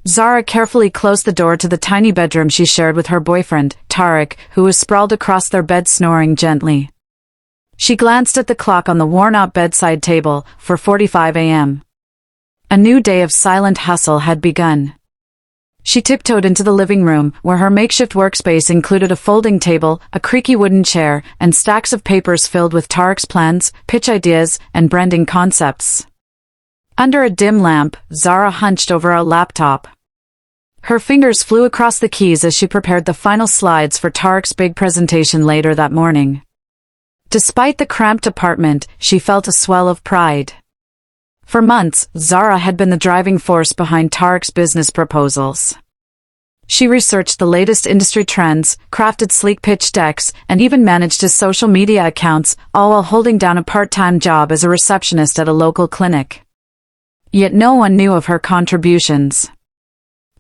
Zara carefully closed the door to the tiny bedroom she shared with her boyfriend, Tariq, who was sprawled across their bed snoring gently. She glanced at the clock on the worn-out bedside table, 4:45 a.m. A new day of silent hustle had begun. She tiptoed into the living room, where her makeshift workspace included a folding table, a creaky wooden chair, and stacks of papers filled with Tariq's plans, pitch ideas, and branding concepts. Under a dim lamp, Zara hunched over a laptop. Her fingers flew across the keys as she prepared the final slides for Tariq's big presentation later that morning. Despite the cramped apartment, she felt a swell of pride. For months, Zara had been the driving force behind Tariq's business proposals. She researched the latest industry trends, crafted sleek pitch decks, and even managed his social media accounts, all while holding down a part-time job as a receptionist at a local clinic. Yet no one knew of her contributions.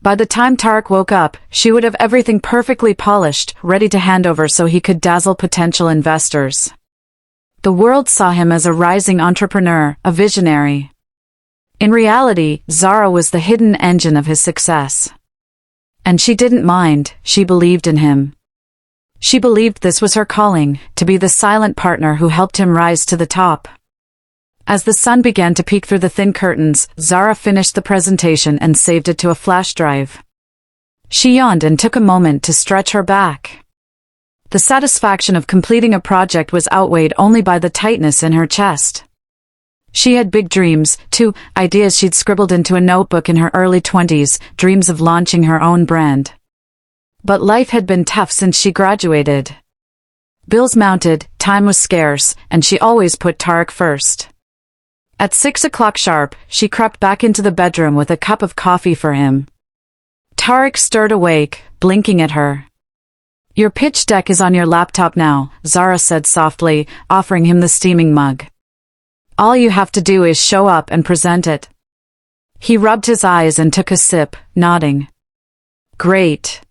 By the time Tariq woke up, she would have everything perfectly polished, ready to hand over so he could dazzle potential investors. The world saw him as a rising entrepreneur, a visionary. In reality, Zara was the hidden engine of his success. And she didn't mind, she believed in him. She believed this was her calling, to be the silent partner who helped him rise to the top. As the sun began to peek through the thin curtains, Zara finished the presentation and saved it to a flash drive. She yawned and took a moment to stretch her back. The satisfaction of completing a project was outweighed only by the tightness in her chest. She had big dreams, too, ideas she'd scribbled into a notebook in her early 20s, dreams of launching her own brand. But life had been tough since she graduated. Bills mounted, time was scarce, and she always put Tariq first. At 6 o'clock sharp, she crept back into the bedroom with a cup of coffee for him. Tariq stirred awake, blinking at her. "Your pitch deck is on your laptop now," Zara said softly, offering him the steaming mug. "All you have to do is show up and present it." He rubbed his eyes and took a sip, nodding. "Great.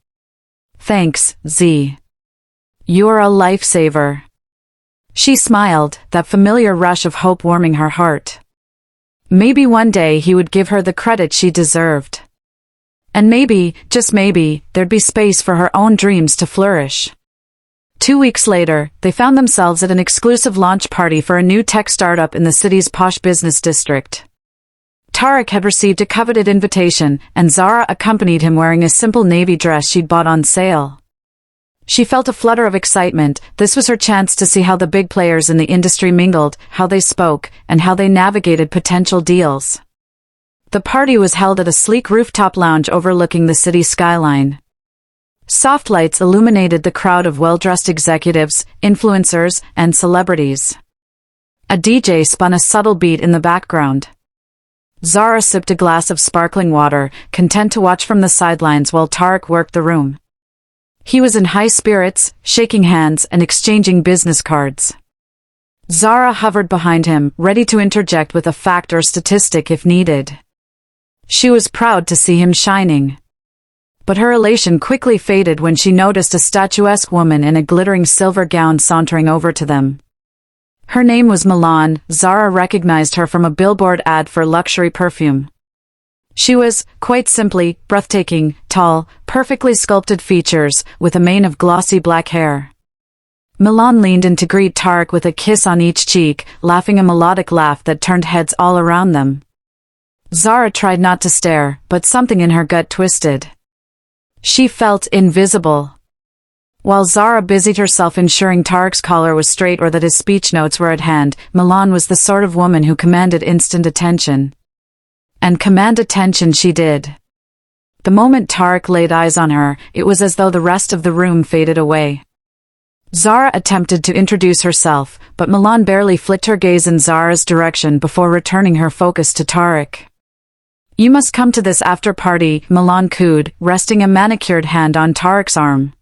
Thanks, Z. You're a lifesaver." She smiled, that familiar rush of hope warming her heart. Maybe one day he would give her the credit she deserved. And maybe, just maybe, there'd be space for her own dreams to flourish. 2 weeks later, they found themselves at an exclusive launch party for a new tech startup in the city's posh business district. Tariq had received a coveted invitation, and Zara accompanied him wearing a simple navy dress she'd bought on sale. She felt a flutter of excitement. This was her chance to see how the big players in the industry mingled, how they spoke, and how they navigated potential deals. The party was held at a sleek rooftop lounge overlooking the city skyline. Soft lights illuminated the crowd of well-dressed executives, influencers, and celebrities. A DJ spun a subtle beat in the background. Zara sipped a glass of sparkling water, content to watch from the sidelines while Tariq worked the room. He was in high spirits, shaking hands and exchanging business cards. Zara hovered behind him, ready to interject with a fact or statistic if needed. She was proud to see him shining. But her elation quickly faded when she noticed a statuesque woman in a glittering silver gown sauntering over to them. Her name was Milan. Zara recognized her from a billboard ad for luxury perfume. She was, quite simply, breathtaking, tall, perfectly sculpted features, with a mane of glossy black hair. Milan leaned in to greet Tariq with a kiss on each cheek, laughing a melodic laugh that turned heads all around them. Zara tried not to stare, but something in her gut twisted. She felt invisible. While Zara busied herself ensuring Tariq's collar was straight or that his speech notes were at hand, Milan was the sort of woman who commanded instant attention. And command attention she did. The moment Tariq laid eyes on her, it was as though the rest of the room faded away. Zara attempted to introduce herself, but Milan barely flicked her gaze in Zara's direction before returning her focus to Tariq. "You must come to this after-party," Milan cooed, resting a manicured hand on Tariq's arm.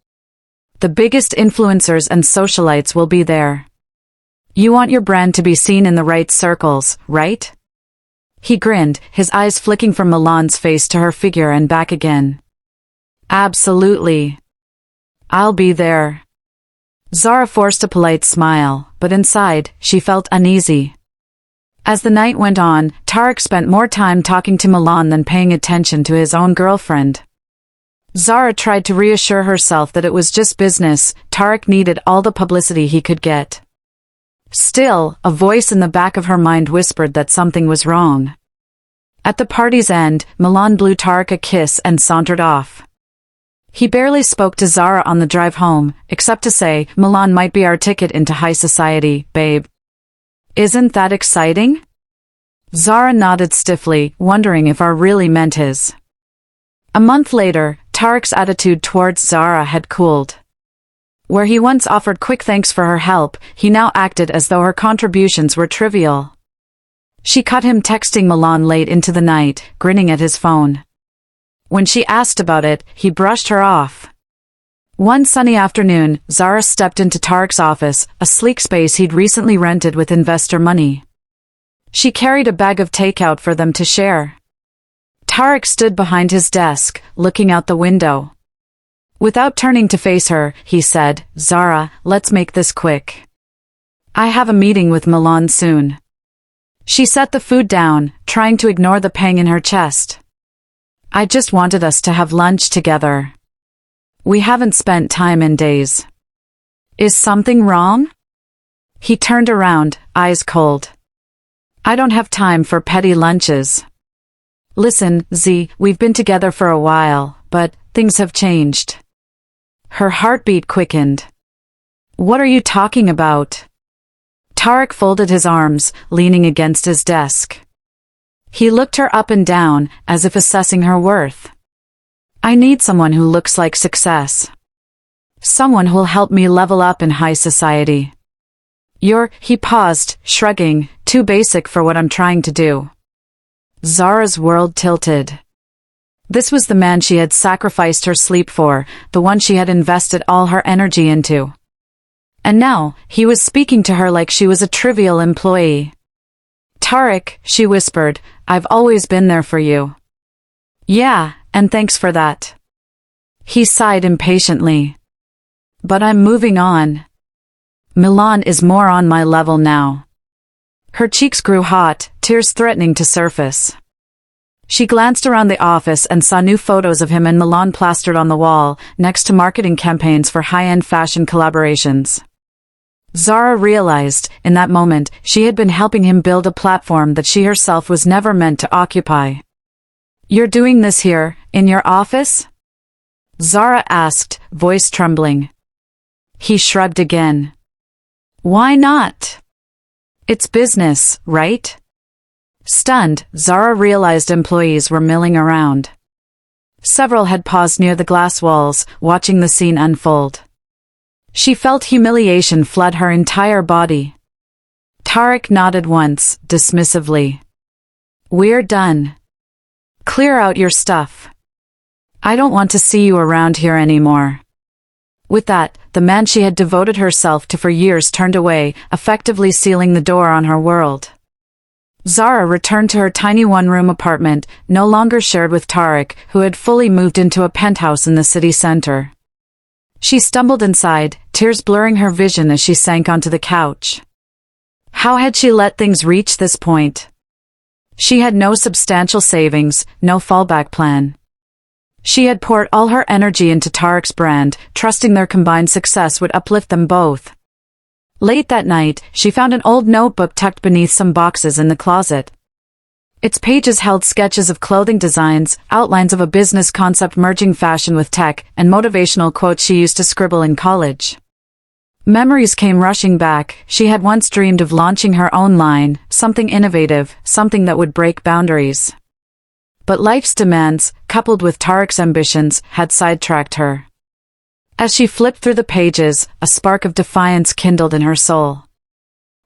"The biggest influencers and socialites will be there. You want your brand to be seen in the right circles, right?" He grinned, his eyes flicking from Milan's face to her figure and back again. "Absolutely. I'll be there." Zara forced a polite smile, but inside, she felt uneasy. As the night went on, Tariq spent more time talking to Milan than paying attention to his own girlfriend. Zara tried to reassure herself that it was just business. Tariq needed all the publicity he could get. Still, a voice in the back of her mind whispered that something was wrong. At the party's end, Milan blew Tariq a kiss and sauntered off. He barely spoke to Zara on the drive home, except to say, "Milan might be our ticket into high society, babe. Isn't that exciting?" Zara nodded stiffly, wondering if R really meant his. A month later, Tariq's attitude towards Zara had cooled. Where he once offered quick thanks for her help, he now acted as though her contributions were trivial. She caught him texting Milan late into the night, grinning at his phone. When she asked about it, he brushed her off. One sunny afternoon, Zara stepped into Tariq's office, a sleek space he'd recently rented with investor money. She carried a bag of takeout for them to share. Tariq stood behind his desk, looking out the window. Without turning to face her, he said, "Zara, let's make this quick. I have a meeting with Milan soon." She set the food down, trying to ignore the pang in her chest. "I just wanted us to have lunch together. We haven't spent time in days." "Is something wrong?" He turned around, eyes cold. "I don't have time for petty lunches. Listen, Z, we've been together for a while, but things have changed." Her heartbeat quickened. "What are you talking about?" Tariq folded his arms, leaning against his desk. He looked her up and down, as if assessing her worth. "I need someone who looks like success. Someone who'll help me level up in high society. He paused, shrugging, "too basic for what I'm trying to do." Zara's world tilted. This was the man she had sacrificed her sleep for, the one she had invested all her energy into. And now, he was speaking to her like she was a trivial employee. "Tariq," she whispered, "I've always been there for you." "Yeah, and thanks for that." He sighed impatiently. "But I'm moving on. Milan is more on my level now." Her cheeks grew hot, tears threatening to surface. She glanced around the office and saw new photos of him and Milan plastered on the wall, next to marketing campaigns for high-end fashion collaborations. Zara realized, in that moment, she had been helping him build a platform that she herself was never meant to occupy. "You're doing this here, in your office?" Zara asked, voice trembling. He shrugged again. "Why not? It's business, right?" Stunned, Zara realized employees were milling around. Several had paused near the glass walls, watching the scene unfold. She felt humiliation flood her entire body. Tariq nodded once, dismissively. "We're done. Clear out your stuff. I don't want to see you around here anymore." With that, the man she had devoted herself to for years turned away, effectively sealing the door on her world. Zara returned to her tiny one-room apartment, no longer shared with Tariq, who had fully moved into a penthouse in the city center. She stumbled inside, tears blurring her vision as she sank onto the couch. How had she let things reach this point? She had no substantial savings, no fallback plan. She had poured all her energy into Tariq's brand, trusting their combined success would uplift them both. Late that night, she found an old notebook tucked beneath some boxes in the closet. Its pages held sketches of clothing designs, outlines of a business concept merging fashion with tech, and motivational quotes she used to scribble in college. Memories came rushing back. She had once dreamed of launching her own line, something innovative, something that would break boundaries. But life's demands, coupled with Tariq's ambitions, had sidetracked her. As she flipped through the pages, a spark of defiance kindled in her soul.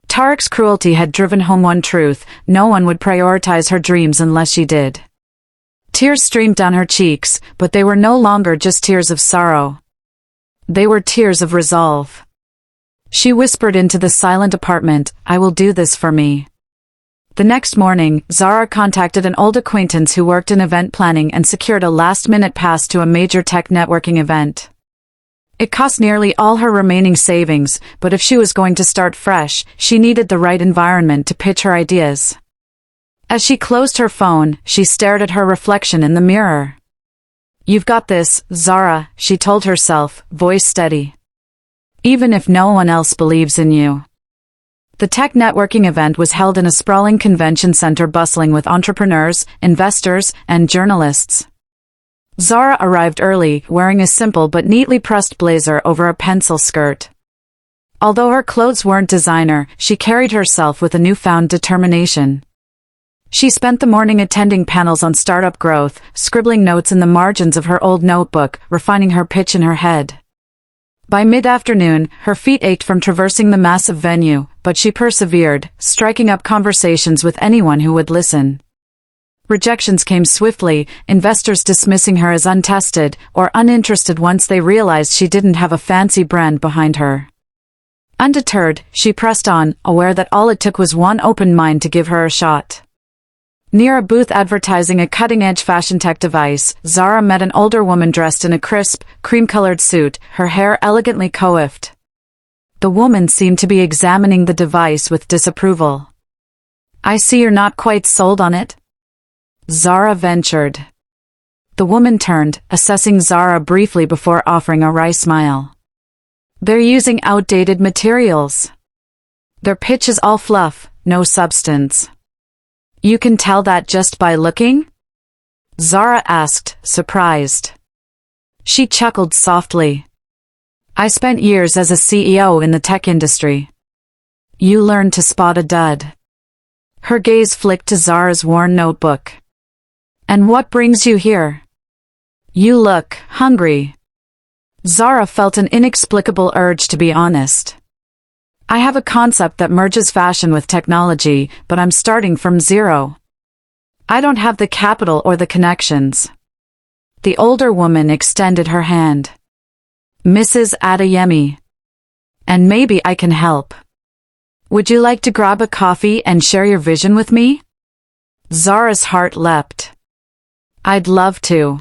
Tariq's cruelty had driven home one truth: no one would prioritize her dreams unless she did. Tears streamed down her cheeks, but they were no longer just tears of sorrow. They were tears of resolve. She whispered into the silent apartment, "I will do this for me." The next morning, Zara contacted an old acquaintance who worked in event planning and secured a last-minute pass to a major tech networking event. It cost nearly all her remaining savings, but if she was going to start fresh, she needed the right environment to pitch her ideas. As she closed her phone, she stared at her reflection in the mirror. "You've got this, Zara," she told herself, voice steady. "Even if no one else believes in you." The tech networking event was held in a sprawling convention center bustling with entrepreneurs, investors, and journalists. Zara arrived early, wearing a simple but neatly pressed blazer over a pencil skirt. Although her clothes weren't designer, she carried herself with a newfound determination. She spent the morning attending panels on startup growth, scribbling notes in the margins of her old notebook, refining her pitch in her head. By mid-afternoon, her feet ached from traversing the massive venue, but she persevered, striking up conversations with anyone who would listen. Rejections came swiftly, investors dismissing her as untested or uninterested once they realized she didn't have a fancy brand behind her. Undeterred, she pressed on, aware that all it took was one open mind to give her a shot. Near a booth advertising a cutting-edge fashion tech device, Zara met an older woman dressed in a crisp, cream-colored suit, her hair elegantly coiffed. The woman seemed to be examining the device with disapproval. "I see you're not quite sold on it?" Zara ventured. The woman turned, assessing Zara briefly before offering a wry smile. "They're using outdated materials. Their pitch is all fluff, no substance." "You can tell that just by looking?" Zara asked, surprised. She chuckled softly. "I spent years as a CEO in the tech industry. You learn to spot a dud." Her gaze flicked to Zara's worn notebook. "And what brings you here? You look hungry." Zara felt an inexplicable urge to be honest. "I have a concept that merges fashion with technology, but I'm starting from zero. I don't have the capital or the connections." The older woman extended her hand. "Mrs. Adeyemi. And maybe I can help. Would you like to grab a coffee and share your vision with me?" Zara's heart leapt. "I'd love to."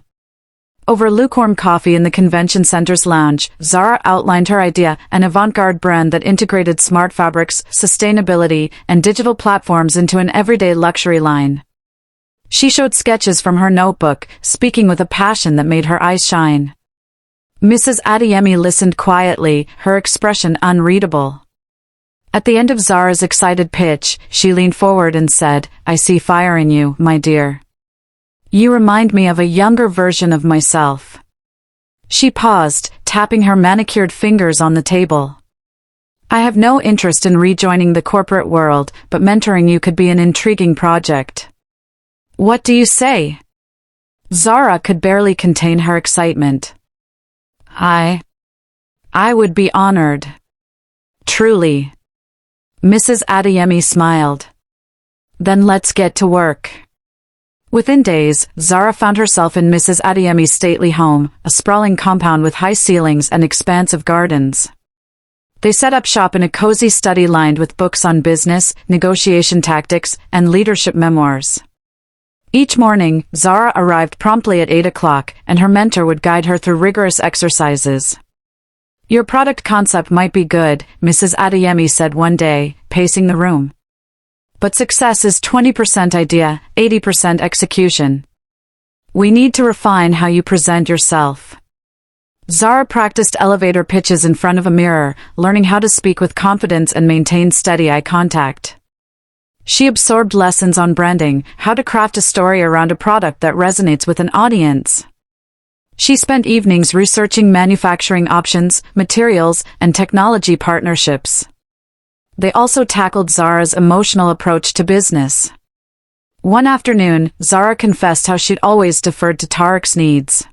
Over lukewarm coffee in the convention center's lounge, Zara outlined her idea, an avant-garde brand that integrated smart fabrics, sustainability, and digital platforms into an everyday luxury line. She showed sketches from her notebook, speaking with a passion that made her eyes shine. Mrs. Adeyemi listened quietly, her expression unreadable. At the end of Zara's excited pitch, she leaned forward and said, "I see fire in you, my dear. You remind me of a younger version of myself." She paused, tapping her manicured fingers on the table. "I have no interest in rejoining the corporate world, but mentoring you could be an intriguing project." "What do you say?" Zara could barely contain her excitement. I would be honored. Truly." Mrs. Adeyemi smiled. "Then let's get to work." Within days, Zara found herself in Mrs. Adeyemi's stately home, a sprawling compound with high ceilings and expansive gardens. They set up shop in a cozy study lined with books on business, negotiation tactics, and leadership memoirs. Each morning, Zara arrived promptly at 8 o'clock, and her mentor would guide her through rigorous exercises. "Your product concept might be good," Mrs. Adeyemi said one day, pacing the room. "But success is 20% idea, 80% execution. We need to refine how you present yourself." Zara practiced elevator pitches in front of a mirror, learning how to speak with confidence and maintain steady eye contact. She absorbed lessons on branding, how to craft a story around a product that resonates with an audience. She spent evenings researching manufacturing options, materials, and technology partnerships. They also tackled Zara's emotional approach to business. One afternoon, Zara confessed how she'd always deferred to Tariq's needs.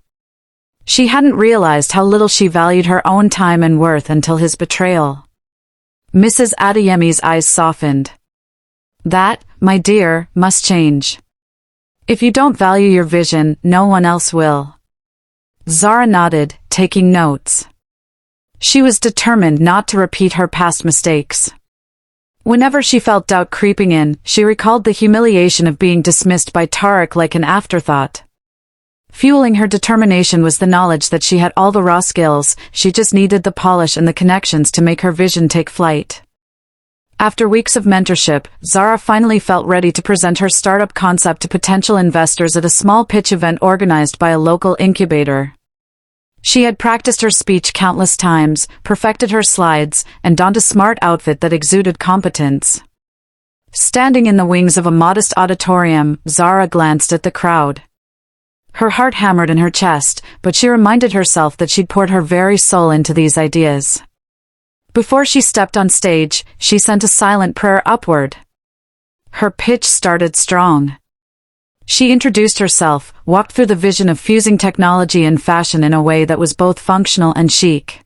She hadn't realized how little she valued her own time and worth until his betrayal. Mrs. Adeyemi's eyes softened. "That, my dear, must change. If you don't value your vision, no one else will." Zara nodded, taking notes. She was determined not to repeat her past mistakes. Whenever she felt doubt creeping in, she recalled the humiliation of being dismissed by Tariq like an afterthought. Fueling her determination was the knowledge that she had all the raw skills, she just needed the polish and the connections to make her vision take flight. After weeks of mentorship, Zara finally felt ready to present her startup concept to potential investors at a small pitch event organized by a local incubator. She had practiced her speech countless times, perfected her slides, and donned a smart outfit that exuded competence. Standing in the wings of a modest auditorium, Zara glanced at the crowd. Her heart hammered in her chest, but she reminded herself that she'd poured her very soul into these ideas. Before she stepped on stage, she sent a silent prayer upward. Her pitch started strong. She introduced herself, walked through the vision of fusing technology and fashion in a way that was both functional and chic.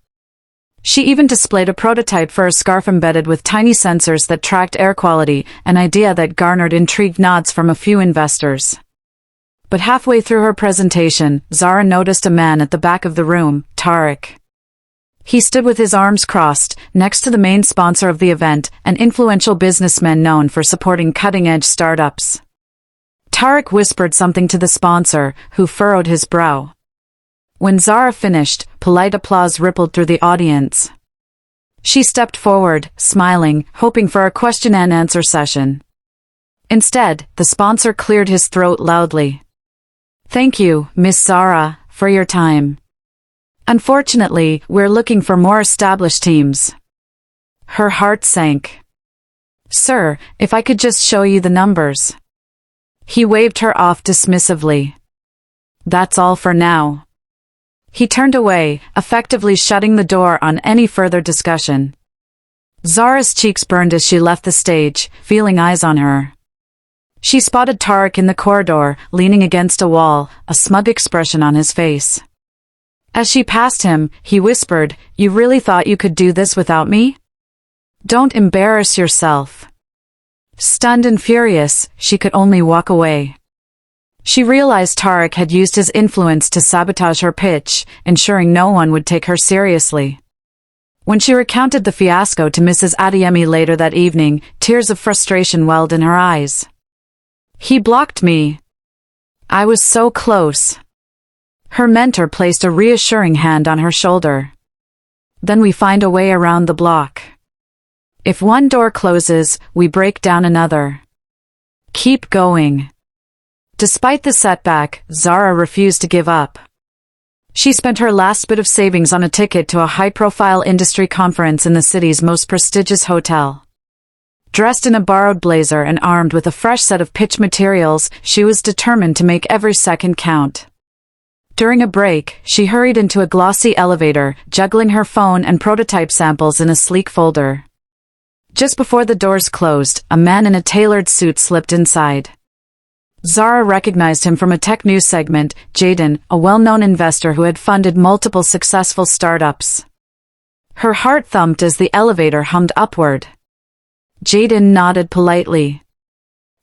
She even displayed a prototype for a scarf embedded with tiny sensors that tracked air quality, an idea that garnered intrigued nods from a few investors. But halfway through her presentation, Zara noticed a man at the back of the room, Tariq. He stood with his arms crossed, next to the main sponsor of the event, an influential businessman known for supporting cutting-edge startups. Tariq whispered something to the sponsor, who furrowed his brow. When Zara finished, polite applause rippled through the audience. She stepped forward, smiling, hoping for a question-and-answer session. Instead, the sponsor cleared his throat loudly. "Thank you, Miss Zara, for your time. Unfortunately, we're looking for more established teams." Her heart sank. "Sir, if I could just show you the numbers." He waved her off dismissively. "That's all for now." He turned away, effectively shutting the door on any further discussion. Zara's cheeks burned as she left the stage, feeling eyes on her. She spotted Tariq in the corridor, leaning against a wall, a smug expression on his face. As she passed him, he whispered, "You really thought you could do this without me? Don't embarrass yourself." Stunned and furious, she could only walk away. She realized Tariq had used his influence to sabotage her pitch, ensuring no one would take her seriously. When she recounted the fiasco to Mrs. Adeyemi later that evening, tears of frustration welled in her eyes. "He blocked me. I was so close." Her mentor placed a reassuring hand on her shoulder. "Then we find a way around the block. If one door closes, we break down another. Keep going." Despite the setback, Zara refused to give up. She spent her last bit of savings on a ticket to a high-profile industry conference in the city's most prestigious hotel. Dressed in a borrowed blazer and armed with a fresh set of pitch materials, she was determined to make every second count. During a break, she hurried into a glossy elevator, juggling her phone and prototype samples in a sleek folder. Just before the doors closed, a man in a tailored suit slipped inside. Zara recognized him from a tech news segment, Jaden, a well-known investor who had funded multiple successful startups. Her heart thumped as the elevator hummed upward. Jaden nodded politely.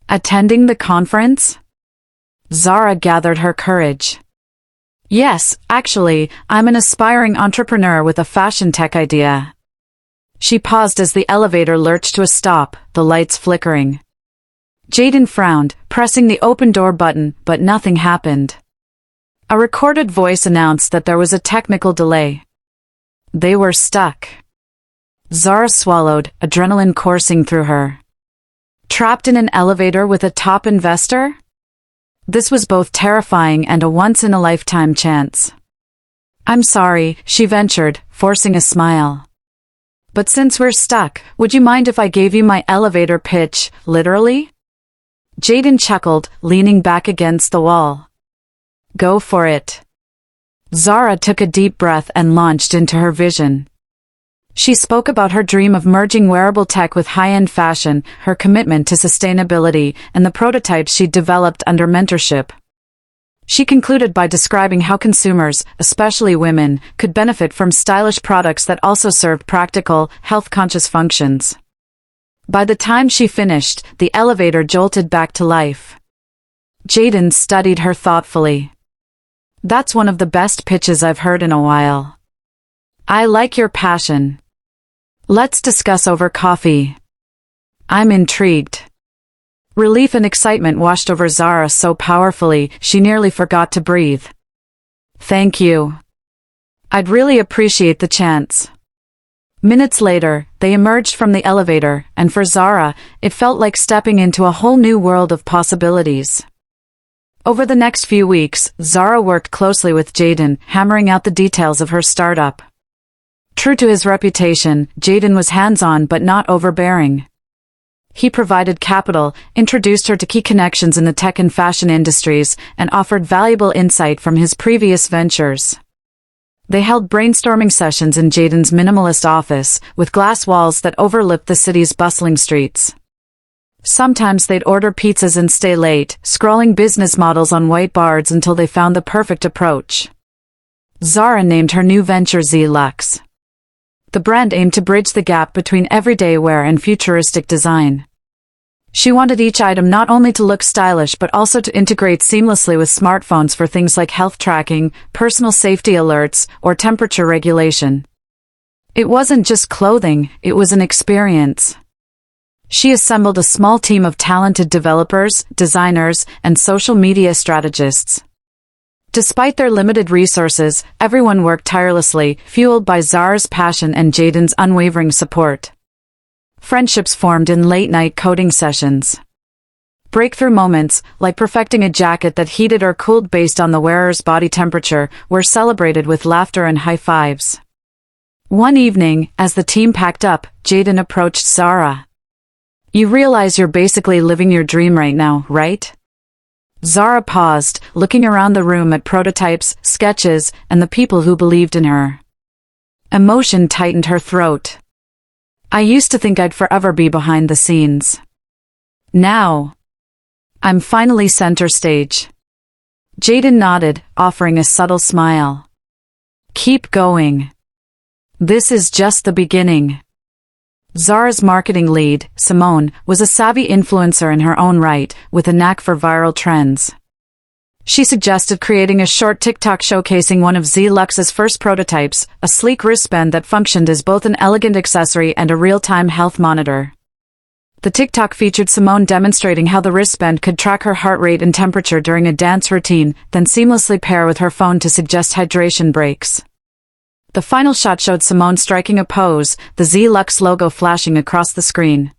"Attending the conference?" Zara gathered her courage. "Yes, actually, I'm an aspiring entrepreneur with a fashion tech idea." She paused as the elevator lurched to a stop, the lights flickering. Jaden frowned, pressing the open door button, but nothing happened. A recorded voice announced that there was a technical delay. They were stuck. Zara swallowed, adrenaline coursing through her. Trapped in an elevator with a top investor? This was both terrifying and a once-in-a-lifetime chance. "I'm sorry," she ventured, forcing a smile. "But since we're stuck, would you mind if I gave you my elevator pitch, literally?" Jaden chuckled, leaning back against the wall. "Go for it." Zara took a deep breath and launched into her vision. She spoke about her dream of merging wearable tech with high-end fashion, her commitment to sustainability, and the prototypes she'd developed under mentorship. She concluded by describing how consumers, especially women, could benefit from stylish products that also served practical, health-conscious functions. By the time she finished, the elevator jolted back to life. Jaden studied her thoughtfully. "That's one of the best pitches I've heard in a while. I like your passion. Let's discuss over coffee." "I'm intrigued." Relief and excitement washed over Zara so powerfully, she nearly forgot to breathe. Thank you. I'd really appreciate the chance. Minutes later, they emerged from the elevator, and for Zara, it felt like stepping into a whole new world of possibilities. Over the next few weeks, Zara worked closely with Jaden, hammering out the details of her startup. True to his reputation, Jaden was hands-on but not overbearing. He provided capital, introduced her to key connections in the tech and fashion industries, and offered valuable insight from his previous ventures. They held brainstorming sessions in Jaden's minimalist office, with glass walls that overlooked the city's bustling streets. Sometimes they'd order pizzas and stay late, scrawling business models on whiteboards until they found the perfect approach. Zara named her new venture Zlux. The brand aimed to bridge the gap between everyday wear and futuristic design. She wanted each item not only to look stylish but also to integrate seamlessly with smartphones for things like health tracking, personal safety alerts, or temperature regulation. It wasn't just clothing, it was an experience. She assembled a small team of talented developers, designers, and social media strategists. Despite their limited resources, everyone worked tirelessly, fueled by Zara's passion and Jaden's unwavering support. Friendships formed in late-night coding sessions. Breakthrough moments, like perfecting a jacket that heated or cooled based on the wearer's body temperature, were celebrated with laughter and high fives. One evening, as the team packed up, Jaden approached Zara. "You realize you're basically living your dream right now, right?" Zara paused, looking around the room at prototypes, sketches, and the people who believed in her. Emotion tightened her throat. "I used to think I'd forever be behind the scenes. Now, I'm finally center stage." Jaden nodded, offering a subtle smile. "Keep going. This is just the beginning." Zara's marketing lead, Simone, was a savvy influencer in her own right, with a knack for viral trends. She suggested creating a short TikTok showcasing one of Zlux's first prototypes, a sleek wristband that functioned as both an elegant accessory and a real-time health monitor. The TikTok featured Simone demonstrating how the wristband could track her heart rate and temperature during a dance routine, then seamlessly pair with her phone to suggest hydration breaks. The final shot showed Simone striking a pose, the Zlux logo flashing across the screen.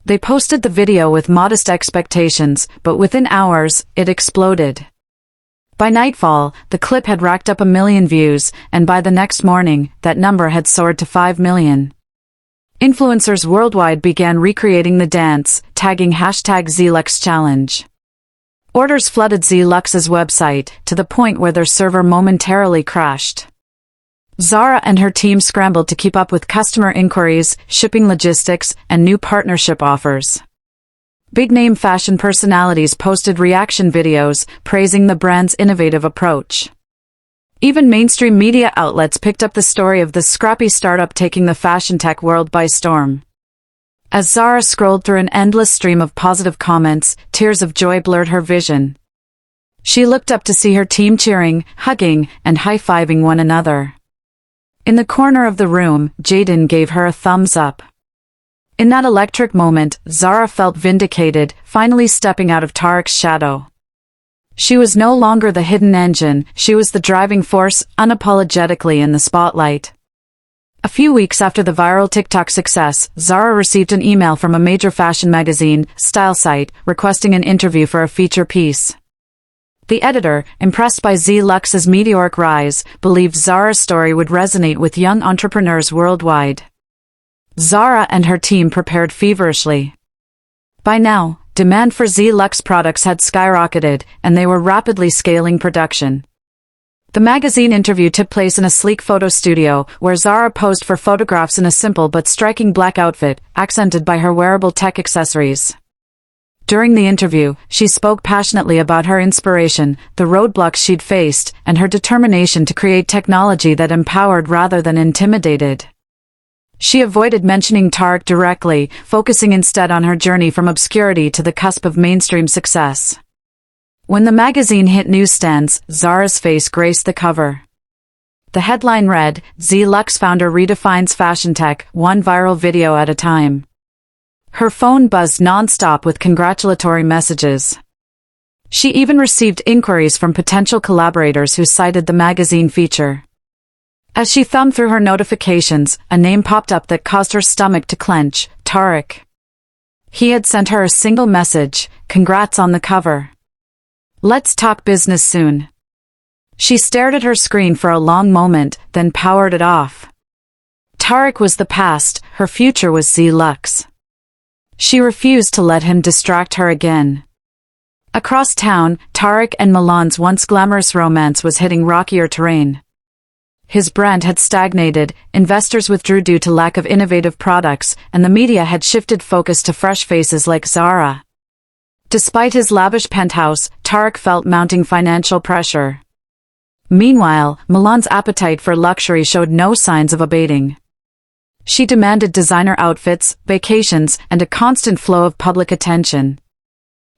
They posted the video with modest expectations, but within hours, it exploded. By nightfall, the clip had racked up 1 million views, and by the next morning, that number had soared to 5 million. Influencers worldwide began recreating the dance, tagging #ZluxChallenge. Orders flooded Zlux's website, to the point where their server momentarily crashed. Zara and her team scrambled to keep up with customer inquiries, shipping logistics, and new partnership offers. Big-name fashion personalities posted reaction videos, praising the brand's innovative approach. Even mainstream media outlets picked up the story of the scrappy startup taking the fashion tech world by storm. As Zara scrolled through an endless stream of positive comments, tears of joy blurred her vision. She looked up to see her team cheering, hugging, and high-fiving one another. In the corner of the room, Jaden gave her a thumbs up. In that electric moment, Zara felt vindicated, finally stepping out of Tariq's shadow. She was no longer the hidden engine, she was the driving force, unapologetically in the spotlight. A few weeks after the viral TikTok success, Zara received an email from a major fashion magazine, style site, requesting an interview for a feature piece. The editor, impressed by Zlux's meteoric rise, believed Zara's story would resonate with young entrepreneurs worldwide. Zara and her team prepared feverishly. By now, demand for Zlux products had skyrocketed, and they were rapidly scaling production. The magazine interview took place in a sleek photo studio, where Zara posed for photographs in a simple but striking black outfit, accented by her wearable tech accessories. During the interview, she spoke passionately about her inspiration, the roadblocks she'd faced, and her determination to create technology that empowered rather than intimidated. She avoided mentioning Tariq directly, focusing instead on her journey from obscurity to the cusp of mainstream success. When the magazine hit newsstands, Zara's face graced the cover. The headline read, "Zlux founder redefines fashion tech, one viral video at a time." Her phone buzzed non-stop with congratulatory messages. She even received inquiries from potential collaborators who cited the magazine feature. As she thumbed through her notifications, a name popped up that caused her stomach to clench: Tariq. He had sent her a single message: "Congrats on the cover. Let's talk business soon." She stared at her screen for a long moment, then powered it off. Tariq was the past, her future was Zlux. She refused to let him distract her again. Across town, Tariq and Milan's once glamorous romance was hitting rockier terrain. His brand had stagnated, investors withdrew due to lack of innovative products, and the media had shifted focus to fresh faces like Zara. Despite his lavish penthouse, Tariq felt mounting financial pressure. Meanwhile, Milan's appetite for luxury showed no signs of abating. She demanded designer outfits, vacations, and a constant flow of public attention.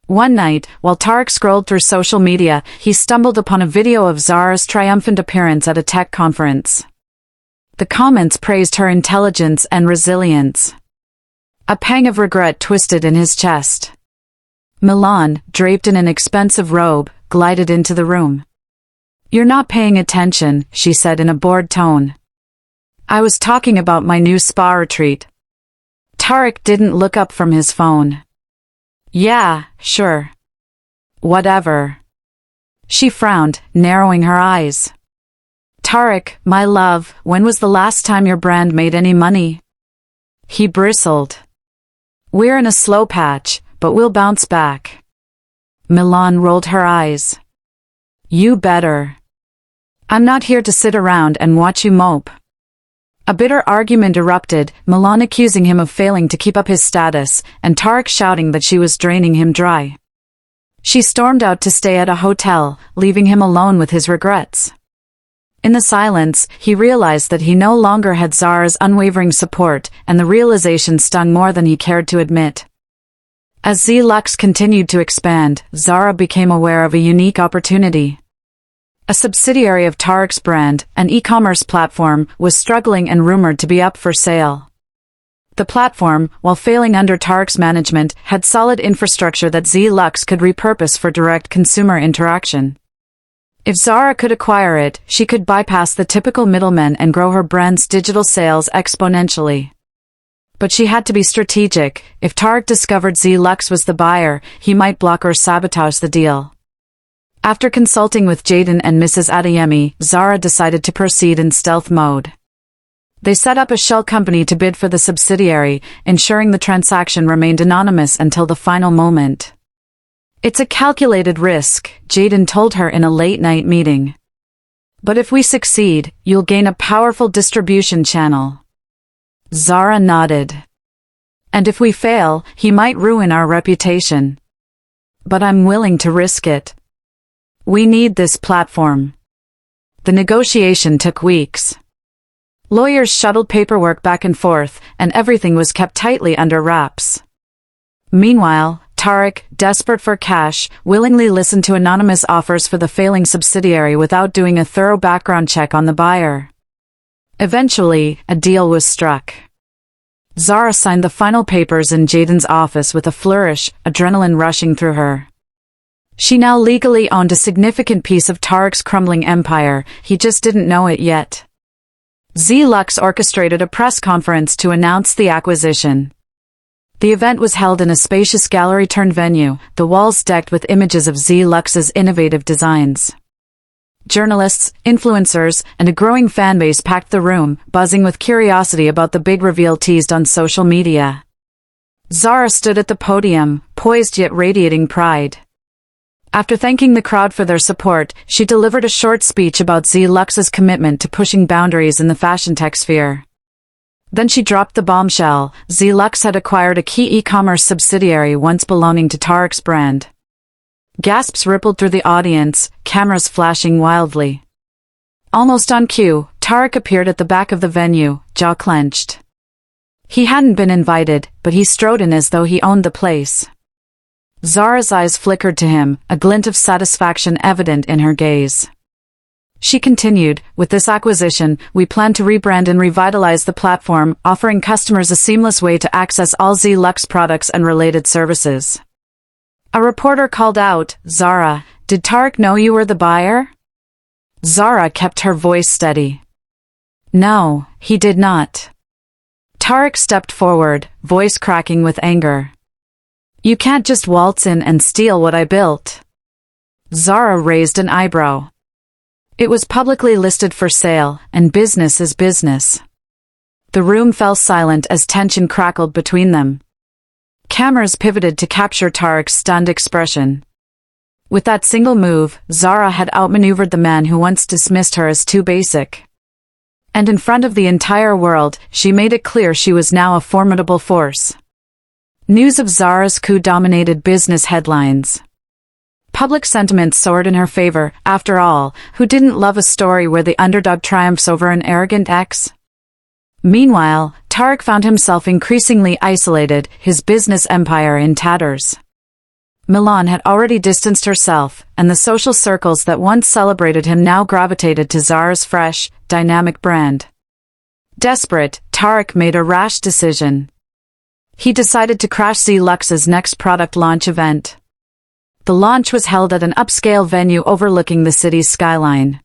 One night, while Tariq scrolled through social media, he stumbled upon a video of Zara's triumphant appearance at a tech conference. The comments praised her intelligence and resilience. A pang of regret twisted in his chest. Milan, draped in an expensive robe, glided into the room. "You're not paying attention," she said in a bored tone. "I was talking about my new spa retreat." Tariq didn't look up from his phone. "Yeah, sure. Whatever." She frowned, narrowing her eyes. "Tariq, my love, when was the last time your brand made any money?" He bristled. "We're in a slow patch, but we'll bounce back." Milan rolled her eyes. "You better. I'm not here to sit around and watch you mope." A bitter argument erupted, Milan accusing him of failing to keep up his status, and Tariq shouting that she was draining him dry. She stormed out to stay at a hotel, leaving him alone with his regrets. In the silence, he realized that he no longer had Zara's unwavering support, and the realization stung more than he cared to admit. As Zlux continued to expand, Zara became aware of a unique opportunity. A subsidiary of Tariq's brand, an e-commerce platform, was struggling and rumored to be up for sale. The platform, while failing under Tariq's management, had solid infrastructure that Zlux could repurpose for direct consumer interaction. If Zara could acquire it, she could bypass the typical middlemen and grow her brand's digital sales exponentially. But she had to be strategic. If Tariq discovered Zlux was the buyer, he might block or sabotage the deal. After consulting with Jaden and Mrs. Adeyemi, Zara decided to proceed in stealth mode. They set up a shell company to bid for the subsidiary, ensuring the transaction remained anonymous until the final moment. "It's a calculated risk," Jaden told her in a late-night meeting. "But if we succeed, you'll gain a powerful distribution channel." Zara nodded. "And if we fail, he might ruin our reputation. But I'm willing to risk it. We need this platform." The negotiation took weeks. Lawyers shuttled paperwork back and forth, and everything was kept tightly under wraps. Meanwhile, Tariq, desperate for cash, willingly listened to anonymous offers for the failing subsidiary without doing a thorough background check on the buyer. Eventually, a deal was struck. Zara signed the final papers in Jaden's office with a flourish, adrenaline rushing through her. She now legally owned a significant piece of Tariq's crumbling empire, he just didn't know it yet. Zlux orchestrated a press conference to announce the acquisition. The event was held in a spacious gallery-turned venue, the walls decked with images of Zlux's innovative designs. Journalists, influencers, and a growing fanbase packed the room, buzzing with curiosity about the big reveal teased on social media. Zara stood at the podium, poised yet radiating pride. After thanking the crowd for their support, she delivered a short speech about Zlux's commitment to pushing boundaries in the fashion tech sphere. Then she dropped the bombshell: Zlux had acquired a key e-commerce subsidiary once belonging to Tariq's brand. Gasps rippled through the audience, cameras flashing wildly. Almost on cue, Tariq appeared at the back of the venue, jaw clenched. He hadn't been invited, but he strode in as though he owned the place. Zara's eyes flickered to him, a glint of satisfaction evident in her gaze. She continued, "With this acquisition, we plan to rebrand and revitalize the platform, offering customers a seamless way to access all Zlux products and related services. A reporter called out, "Zara, did Tariq know you were the buyer?" Zara kept her voice steady. "No, he did not." Tariq stepped forward, voice cracking with anger. "You can't just waltz in and steal what I built." Zara raised an eyebrow. It was publicly listed for sale, and business is business. The room fell silent as tension crackled between them. Cameras pivoted to capture Tariq's stunned expression. With that single move, Zara had outmaneuvered the man who once dismissed her as too basic. And in front of the entire world, she made it clear she was now a formidable force. News of Zara's coup dominated business headlines. Public sentiment soared in her favor. After all, who didn't love a story where the underdog triumphs over an arrogant ex? Meanwhile, Tariq found himself increasingly isolated, his business empire in tatters. Milan had already distanced herself, and the social circles that once celebrated him now gravitated to Zara's fresh, dynamic brand. Desperate, Tariq made a rash decision. He decided to crash Zlux's next product launch event. The launch was held at an upscale venue overlooking the city's skyline.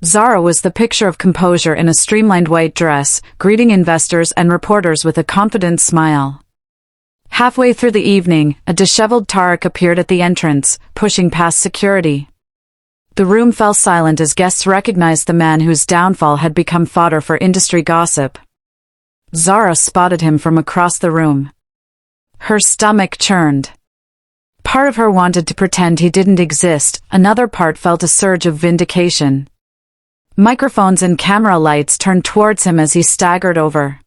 Zara was the picture of composure in a streamlined white dress, greeting investors and reporters with a confident smile. Halfway through the evening, a disheveled Tariq appeared at the entrance, pushing past security. The room fell silent as guests recognized the man whose downfall had become fodder for industry gossip. Zara spotted him from across the room. Her stomach churned. Part of her wanted to pretend he didn't exist, another part felt a surge of vindication. Microphones and camera lights turned towards him as he staggered over.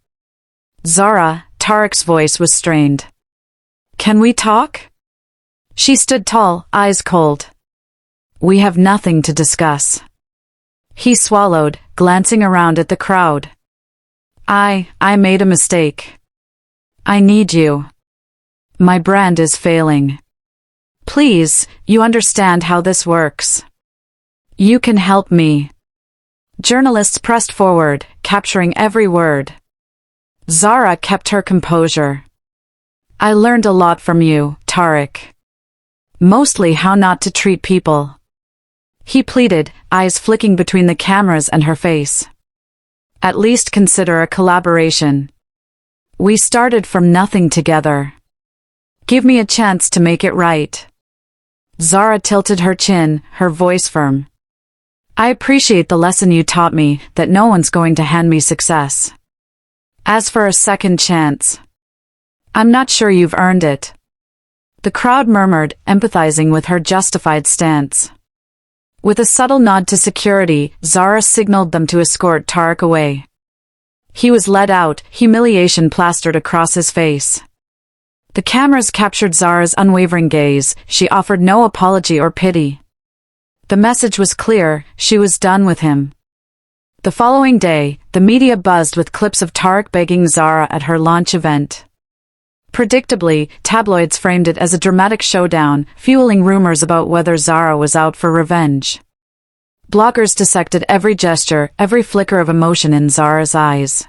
"Zara," Tariq's voice was strained. "Can we talk?" She stood tall, eyes cold. "We have nothing to discuss." He swallowed, glancing around at the crowd. I made a mistake. I need you. My brand is failing. Please, you understand how this works. You can help me." Journalists pressed forward, capturing every word. Zara kept her composure. "I learned a lot from you, Tariq. Mostly how not to treat people." He pleaded, eyes flicking between the cameras and her face. "At least consider a collaboration. We started from nothing together. Give me a chance to make it right." Zara tilted her chin, her voice firm. "I appreciate the lesson you taught me, that no one's going to hand me success. As for a second chance, I'm not sure you've earned it." The crowd murmured, empathizing with her justified stance. With a subtle nod to security, Zara signaled them to escort Tariq away. He was led out, humiliation plastered across his face. The cameras captured Zara's unwavering gaze. She offered no apology or pity. The message was clear, she was done with him. The following day, the media buzzed with clips of Tariq begging Zara at her launch event. Predictably, tabloids framed it as a dramatic showdown, fueling rumors about whether Zara was out for revenge. Bloggers dissected every gesture, every flicker of emotion in Zara's eyes.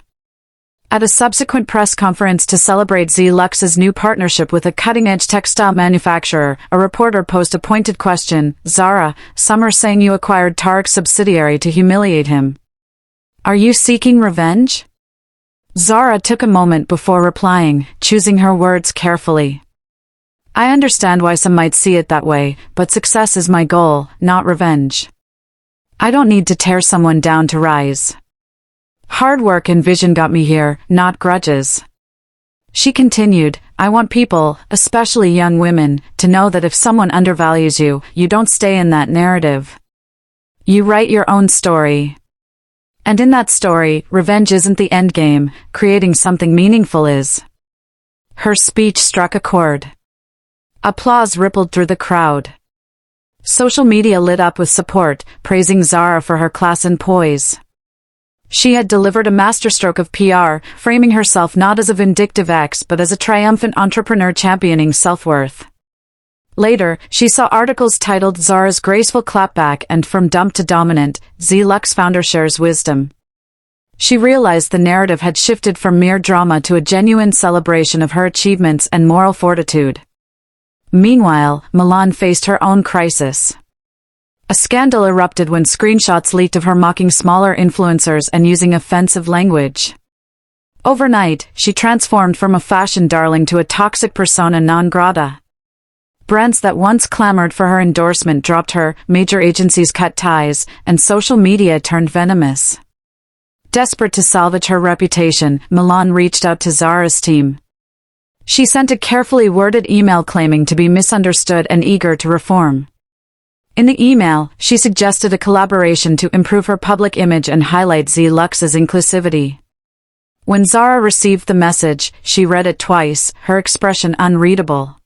At a subsequent press conference to celebrate Zlux's new partnership with a cutting-edge textile manufacturer, a reporter posed a pointed question. "Zara, some are saying you acquired Tariq's subsidiary to humiliate him. Are you seeking revenge?" Zara took a moment before replying, choosing her words carefully. "I understand why some might see it that way, but success is my goal, not revenge. I don't need to tear someone down to rise. Hard work and vision got me here, not grudges." She continued, "I want people, especially young women, to know that if someone undervalues you, you don't stay in that narrative. You write your own story. And in that story, revenge isn't the end game, creating something meaningful is." Her speech struck a chord. Applause rippled through the crowd. Social media lit up with support, praising Zara for her class and poise. She had delivered a masterstroke of PR, framing herself not as a vindictive ex but as a triumphant entrepreneur championing self-worth. Later, she saw articles titled "Zara's Graceful Clapback" and "From Dump to Dominant, Zlux Founder Shares Wisdom." She realized the narrative had shifted from mere drama to a genuine celebration of her achievements and moral fortitude. Meanwhile, Milan faced her own crisis. A scandal erupted when screenshots leaked of her mocking smaller influencers and using offensive language. Overnight, she transformed from a fashion darling to a toxic persona non grata. Brands that once clamored for her endorsement dropped her, major agencies cut ties, and social media turned venomous. Desperate to salvage her reputation, Milan reached out to Zara's team. She sent a carefully worded email claiming to be misunderstood and eager to reform. In the email, she suggested a collaboration to improve her public image and highlight Zlux's inclusivity. When Zara received the message, she read it twice, her expression unreadable.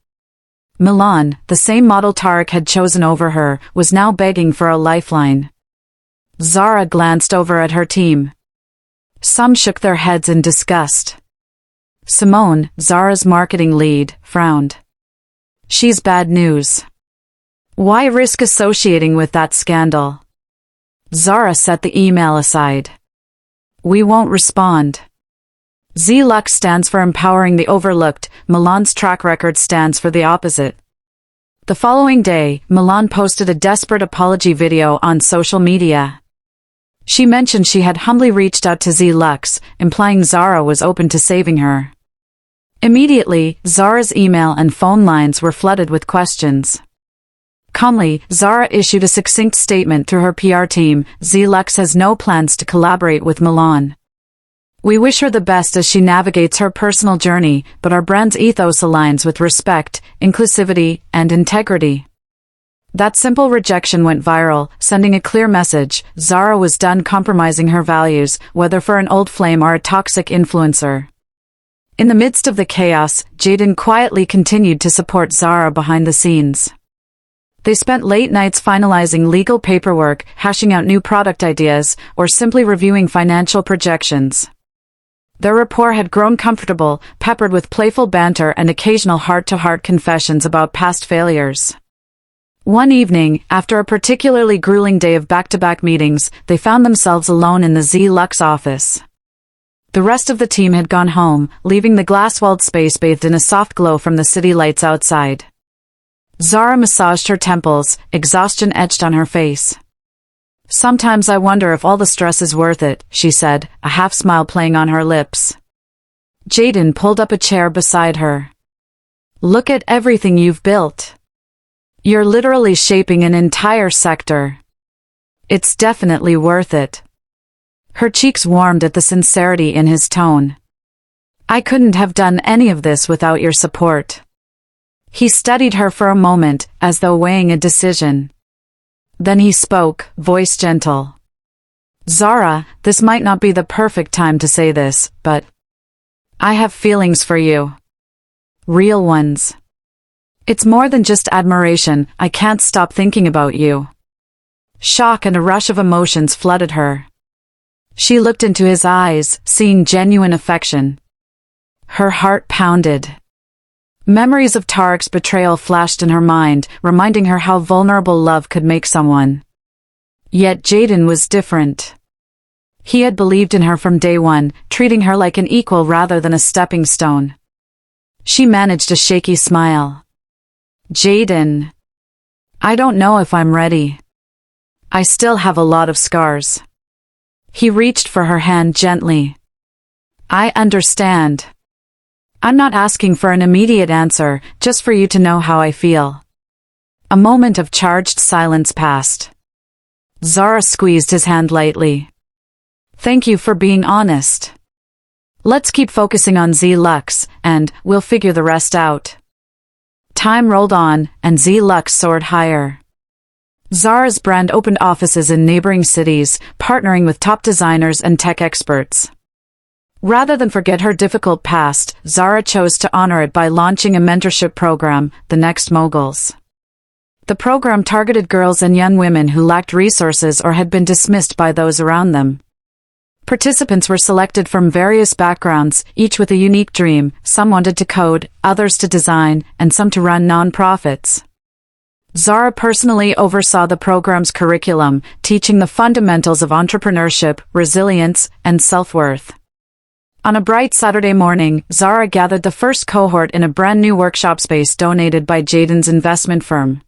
Milan, the same model Tariq had chosen over her, was now begging for a lifeline. Zara glanced over at her team. Some shook their heads in disgust. Simone, Zara's marketing lead, frowned. She's bad news. Why risk associating with that scandal? Zara set the email aside. We won't respond. Zlux stands for empowering the overlooked, Milan's track record stands for the opposite. The following day, Milan posted a desperate apology video on social media. She mentioned she had humbly reached out to Zlux, implying Zara was open to saving her. Immediately, Zara's email and phone lines were flooded with questions. Calmly, Zara issued a succinct statement through her PR team: Zlux has no plans to collaborate with Milan. We wish her the best as she navigates her personal journey, but our brand's ethos aligns with respect, inclusivity, and integrity. That simple rejection went viral, sending a clear message: Zara was done compromising her values, whether for an old flame or a toxic influencer. In the midst of the chaos, Jaden quietly continued to support Zara behind the scenes. They spent late nights finalizing legal paperwork, hashing out new product ideas, or simply reviewing financial projections. Their rapport had grown comfortable, peppered with playful banter and occasional heart-to-heart confessions about past failures. One evening, after a particularly grueling day of back-to-back meetings, they found themselves alone in the Zlux office. The rest of the team had gone home, leaving the glass-walled space bathed in a soft glow from the city lights outside. Zara massaged her temples, exhaustion etched on her face. Sometimes I wonder if all the stress is worth it, she said, a half-smile playing on her lips. Jaden pulled up a chair beside her. Look at everything you've built. You're literally shaping an entire sector. It's definitely worth it. Her cheeks warmed at the sincerity in his tone. I couldn't have done any of this without your support. He studied her for a moment, as though weighing a decision. Then he spoke, voice gentle. Zara, this might not be the perfect time to say this, but I have feelings for you. Real ones. It's more than just admiration, I can't stop thinking about you. Shock and a rush of emotions flooded her. She looked into his eyes, seeing genuine affection. Her heart pounded. Memories of Tariq's betrayal flashed in her mind, reminding her how vulnerable love could make someone. Yet Jaden was different. He had believed in her from day one, treating her like an equal rather than a stepping stone. She managed a shaky smile. Jaden. I don't know if I'm ready. I still have a lot of scars. He reached for her hand gently. I understand. I'm not asking for an immediate answer, just for you to know how I feel. A moment of charged silence passed. Zara squeezed his hand lightly. Thank you for being honest. Let's keep focusing on Zlux, and we'll figure the rest out. Time rolled on, and Zlux soared higher. Zara's brand opened offices in neighboring cities, partnering with top designers and tech experts. Rather than forget her difficult past, Zara chose to honor it by launching a mentorship program, The Next Moguls. The program targeted girls and young women who lacked resources or had been dismissed by those around them. Participants were selected from various backgrounds, each with a unique dream. Some wanted to code, others to design, and some to run non-profits. Zara personally oversaw the program's curriculum, teaching the fundamentals of entrepreneurship, resilience, and self-worth. On a bright Saturday morning, Zara gathered the first cohort in a brand new workshop space donated by Jaden's investment firm.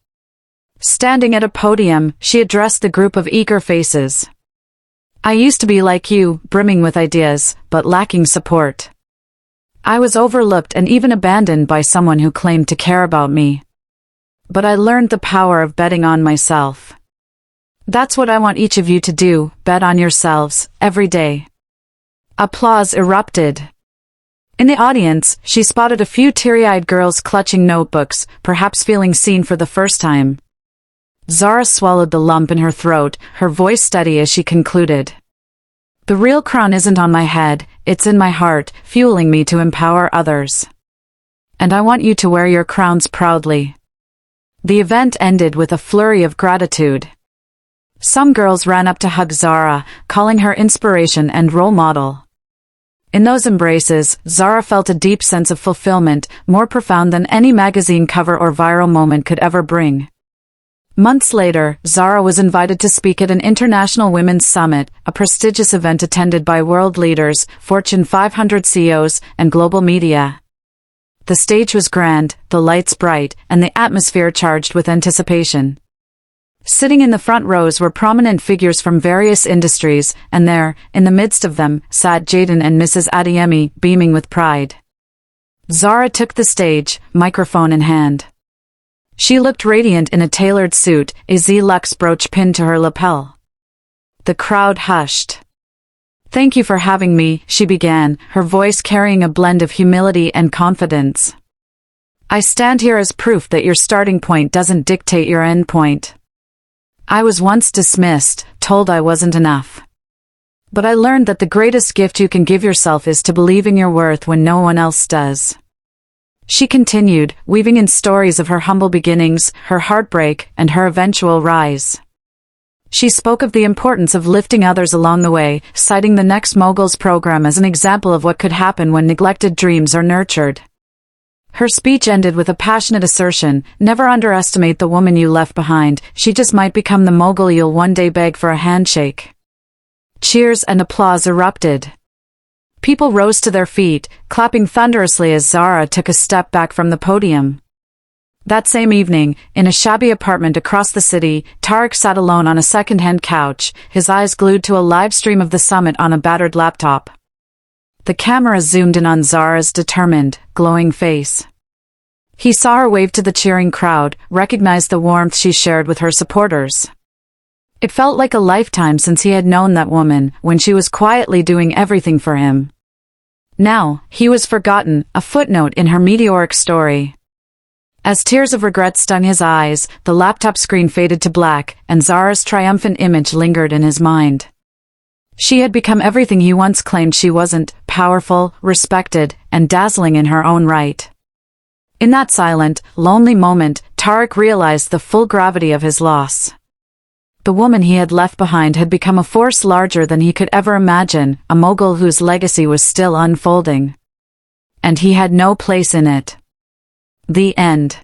Standing at a podium, she addressed the group of eager faces. I used to be like you, brimming with ideas, but lacking support. I was overlooked and even abandoned by someone who claimed to care about me. But I learned the power of betting on myself. That's what I want each of you to do, bet on yourselves, every day. Applause erupted. In the audience, she spotted a few teary-eyed girls clutching notebooks, perhaps feeling seen for the first time. Zara swallowed the lump in her throat, her voice steady as she concluded. The real crown isn't on my head, it's in my heart, fueling me to empower others. And I want you to wear your crowns proudly. The event ended with a flurry of gratitude. Some girls ran up to hug Zara, calling her inspiration and role model. In those embraces, Zara felt a deep sense of fulfillment, more profound than any magazine cover or viral moment could ever bring. Months later, Zara was invited to speak at an International Women's Summit, a prestigious event attended by world leaders, Fortune 500 CEOs, and global media. The stage was grand, the lights bright, and the atmosphere charged with anticipation. Sitting in the front rows were prominent figures from various industries, and there, in the midst of them, sat Jaden and Mrs. Adeyemi, beaming with pride. Zara took the stage, microphone in hand. She looked radiant in a tailored suit, a Zlux brooch pinned to her lapel. The crowd hushed. Thank you for having me, she began, her voice carrying a blend of humility and confidence. I stand here as proof that your starting point doesn't dictate your end point. I was once dismissed, told I wasn't enough. But I learned that the greatest gift you can give yourself is to believe in your worth when no one else does. She continued, weaving in stories of her humble beginnings, her heartbreak, and her eventual rise. She spoke of the importance of lifting others along the way, citing the Next Moguls program as an example of what could happen when neglected dreams are nurtured. Her speech ended with a passionate assertion, never underestimate the woman you left behind, she just might become the mogul you'll one day beg for a handshake. Cheers and applause erupted. People rose to their feet, clapping thunderously as Zara took a step back from the podium. That same evening, in a shabby apartment across the city, Tariq sat alone on a second-hand couch, his eyes glued to a live stream of the summit on a battered laptop. The camera zoomed in on Zara's determined, glowing face. He saw her wave to the cheering crowd, recognized the warmth she shared with her supporters. It felt like a lifetime since he had known that woman, when she was quietly doing everything for him. Now, he was forgotten, a footnote in her meteoric story. As tears of regret stung his eyes, the laptop screen faded to black, and Zara's triumphant image lingered in his mind. She had become everything he once claimed she wasn't, powerful, respected, and dazzling in her own right. In that silent, lonely moment, Tariq realized the full gravity of his loss. The woman he had left behind had become a force larger than he could ever imagine, a mogul whose legacy was still unfolding. And he had no place in it. The end.